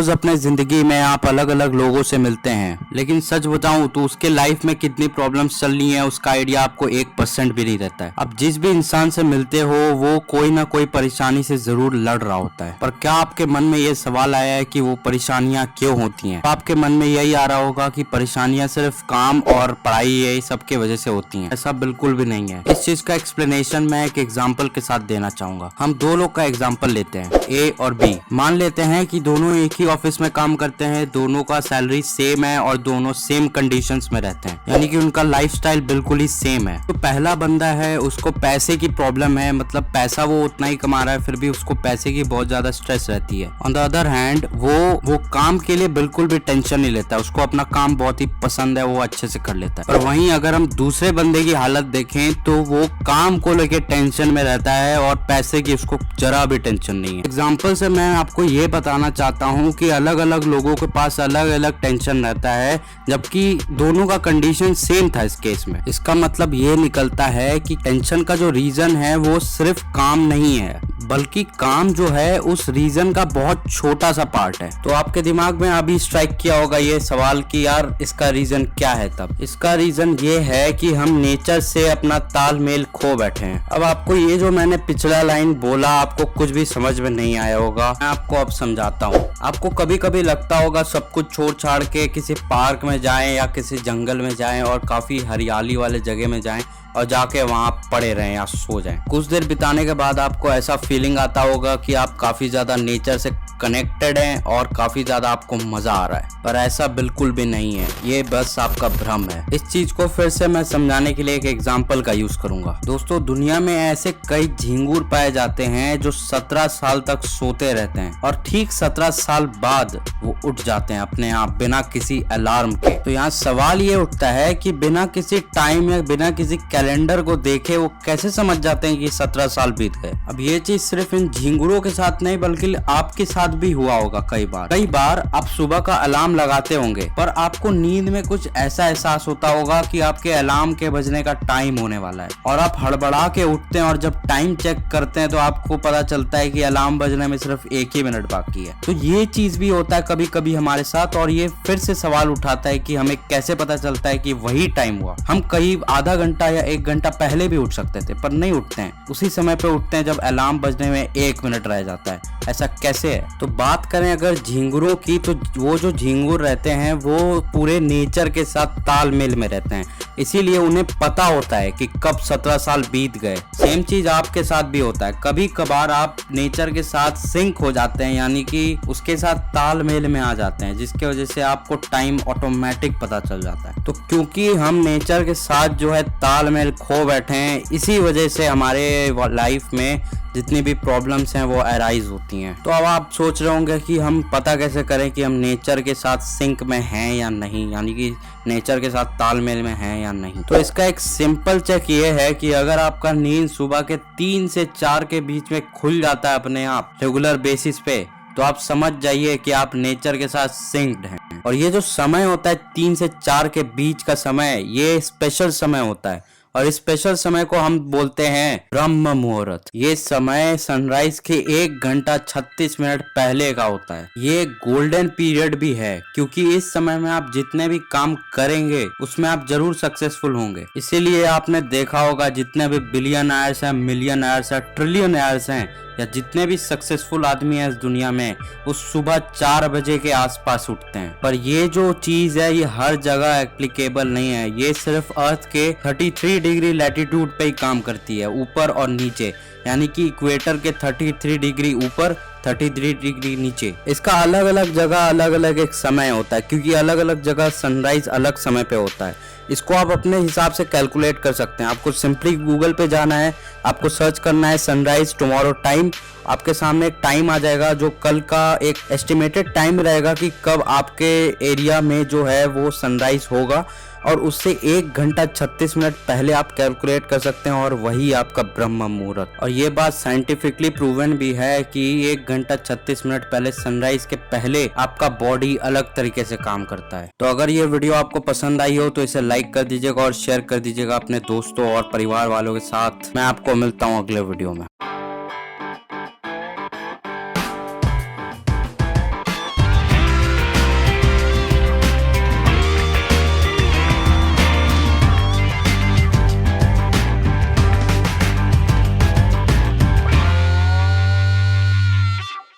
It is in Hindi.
रोज अपने जिंदगी में आप अलग अलग लोगों से मिलते हैं, लेकिन सच बताऊं तो उसके लाइफ में कितनी प्रॉब्लम्स चल रही हैं उसका आइडिया आपको 1% भी नहीं रहता है। अब जिस भी इंसान से मिलते हो वो कोई ना कोई परेशानी से जरूर लड़ रहा होता है, पर क्या आपके मन में ये सवाल आया है कि वो परेशानियां क्यों होती हैं? आपके मन में यही आ रहा होगा कि परेशानियां सिर्फ काम और पढ़ाई यही सबके वजह से होती हैं। ऐसा बिल्कुल भी नहीं है। इस चीज का एक्सप्लेनेशन मैं एक एग्जाम्पल के साथ देना चाहूंगा। हम दो लोग का एग्जाम्पल लेते हैं, ए और बी। मान लेते हैं कि दोनों एक ही ऑफिस में काम करते हैं, दोनों का सैलरी सेम है और दोनों सेम कंडीशंस में रहते हैं, यानी कि उनका लाइफस्टाइल बिल्कुल ही सेम है। तो पहला बंदा है, उसको पैसे की प्रॉब्लम है, मतलब पैसा वो उतना ही कमा रहा है, फिर भी उसको पैसे की बहुत ज्यादा स्ट्रेस रहती है। ऑन द अदर हैंड वो काम के लिए बिल्कुल भी टेंशन नहीं लेता, उसको अपना काम बहुत ही पसंद है, वो अच्छे से कर लेता है। पर वहीं अगर हम दूसरे बंदे की हालत देखें तो वो काम को लेके टेंशन में रहता है और पैसे की उसको जरा भी टेंशन नहीं है। एग्जाम्पल से मैं आपको ये बताना चाहता हूँ कि अलग अलग लोगों के पास अलग अलग टेंशन रहता है, जबकि दोनों का कंडीशन सेम था इस केस में। इसका मतलब ये निकलता है कि टेंशन का जो रीजन है वो सिर्फ काम नहीं है, बल्कि काम जो है उस रीजन का बहुत छोटा सा पार्ट है। तो आपके दिमाग में अभी स्ट्राइक किया होगा ये सवाल कि यार इसका रीजन क्या है? तब इसका रीजन ये है कि हम नेचर से अपना तालमेल खो बैठे हैं। अब आपको ये जो मैंने पिछला लाइन बोला आपको कुछ भी समझ में नहीं आया होगा, मैं आपको अब समझाता हूँ। आपको कभी कभी लगता होगा सब कुछ छोड़ छाड़ के किसी पार्क में जाएं या किसी जंगल में जाएं और काफी हरियाली वाले जगह में जाएं और जाके वहां पड़े रहें या सो जाएं। कुछ देर बिताने के बाद आपको ऐसा फीलिंग आता होगा कि आप काफी ज्यादा नेचर से कनेक्टेड हैं और काफी ज्यादा आपको मजा आ रहा है, पर ऐसा बिल्कुल भी नहीं है, ये बस आपका भ्रम है। इस चीज को फिर से मैं समझाने के लिए एक एग्जांपल का यूज करूंगा। दोस्तों, दुनिया में ऐसे कई झींगुर पाए जाते हैं जो 17 साल तक सोते रहते हैं और ठीक 17 साल बाद वो उठ जाते हैं अपने आप बिना किसी अलार्म के। तो यहाँ सवाल ये उठता है कि बिना किसी टाइम या बिना किसी कैलेंडर को देखे वो कैसे समझ जाते हैं कि 17 साल बीत गए? अब ये चीज सिर्फ इन झींगुरों के साथ नहीं बल्कि आपके साथ भी हुआ होगा। कई बार आप सुबह का अलार्म लगाते होंगे पर आपको नींद में कुछ ऐसा एहसास होता होगा कि आपके अलार्म के बजने का टाइम होने वाला है और आप हड़बड़ा के उठते हैं और जब टाइम चेक करते हैं तो आपको पता चलता है कि अलार्म बजने में सिर्फ 1 ही मिनट बाकी है। तो ये चीज भी होता है कभी कभी हमारे साथ और ये फिर से सवाल उठाता है कि हमें कैसे पता चलता है कि वही टाइम हुआ। हम करीब आधा घंटा या 1 घंटा पहले भी उठ सकते थे पर नहीं उठते हैं, उसी समय पे उठते हैं जब अलार्म बजने में 1 मिनट रह जाता है। ऐसा कैसे है? तो बात करें अगर झींगुरों की, तो वो जो झींगुर रहते हैं वो पूरे नेचर के साथ तालमेल में रहते हैं, इसीलिए उन्हें पता होता है कि कब 17 साल बीत गए। सेम चीज आपके साथ भी होता है, कभी कभार आप नेचर के साथ सिंक हो जाते हैं, यानी कि उसके साथ तालमेल में आ जाते हैं, जिसकी वजह से आपको टाइम ऑटोमेटिक पता चल जाता है। तो क्योंकि हम नेचर के साथ जो है तालमेल खो बैठे हैं, इसी वजह से हमारे लाइफ में जितनी भी प्रॉब्लम्स हैं वो अराइज होती हैं। तो अब आप सोच रहे होंगे कि हम पता कैसे करें कि हम नेचर के साथ सिंक में हैं या नहीं, यानी कि नेचर के साथ तालमेल में हैं या नहीं। तो इसका एक सिंपल चेक ये है कि अगर आपका नींद सुबह के 3 से 4 के बीच में खुल जाता है अपने आप रेगुलर बेसिस पे, तो आप समझ जाइए कि आप नेचर के साथ सिंक्ड हैं। और ये जो समय होता है 3 से 4 के बीच का समय, ये स्पेशल समय होता है और इस स्पेशल समय को हम बोलते हैं ब्रह्म मुहूर्त। ये समय सनराइज के 1 घंटा 36 मिनट पहले का होता है। ये गोल्डन पीरियड भी है क्योंकि इस समय में आप जितने भी काम करेंगे उसमें आप जरूर सक्सेसफुल होंगे। इसीलिए आपने देखा होगा जितने भी बिलियनर्स हैं, मिलियनर्स हैं, ट्रिलियनर्स हैं या जितने भी सक्सेसफुल आदमी हैं इस दुनिया में, वो सुबह 4 बजे के आसपास उठते हैं। पर ये जो चीज है ये हर जगह एप्लीकेबल नहीं है, ये सिर्फ अर्थ के 33 डिग्री लैटिट्यूड पे ही काम करती है, ऊपर और नीचे, यानी कि इक्वेटर के 33 डिग्री ऊपर 33 डिग्री नीचे। इसका अलग अलग जगह अलग अलग एक समय होता है क्योंकि अलग अलग जगह सनराइज अलग समय पे होता है। इसको आप अपने हिसाब से कैलकुलेट कर सकते हैं। आपको सिंपली गूगल पे जाना है, आपको सर्च करना है सनराइज टुमारो टाइम, आपके सामने एक टाइम आ जाएगा जो कल का एक एस्टिमेटेड टाइम रहेगा कि कब आपके एरिया में जो है वो सनराइज होगा और उससे 1 घंटा 36 मिनट पहले आप कैलकुलेट कर सकते हैं और वही आपका ब्रह्म मुहूर्त। और ये बात साइंटिफिकली प्रूवन भी है कि 1 घंटा 36 मिनट पहले सनराइज के पहले आपका बॉडी अलग तरीके से काम करता है। तो अगर ये वीडियो आपको पसंद आई हो तो इसे लाइक कर दीजिएगा और शेयर कर दीजिएगा अपने दोस्तों और परिवार वालों के साथ। मैं आपको मिलता हूँ अगले वीडियो में।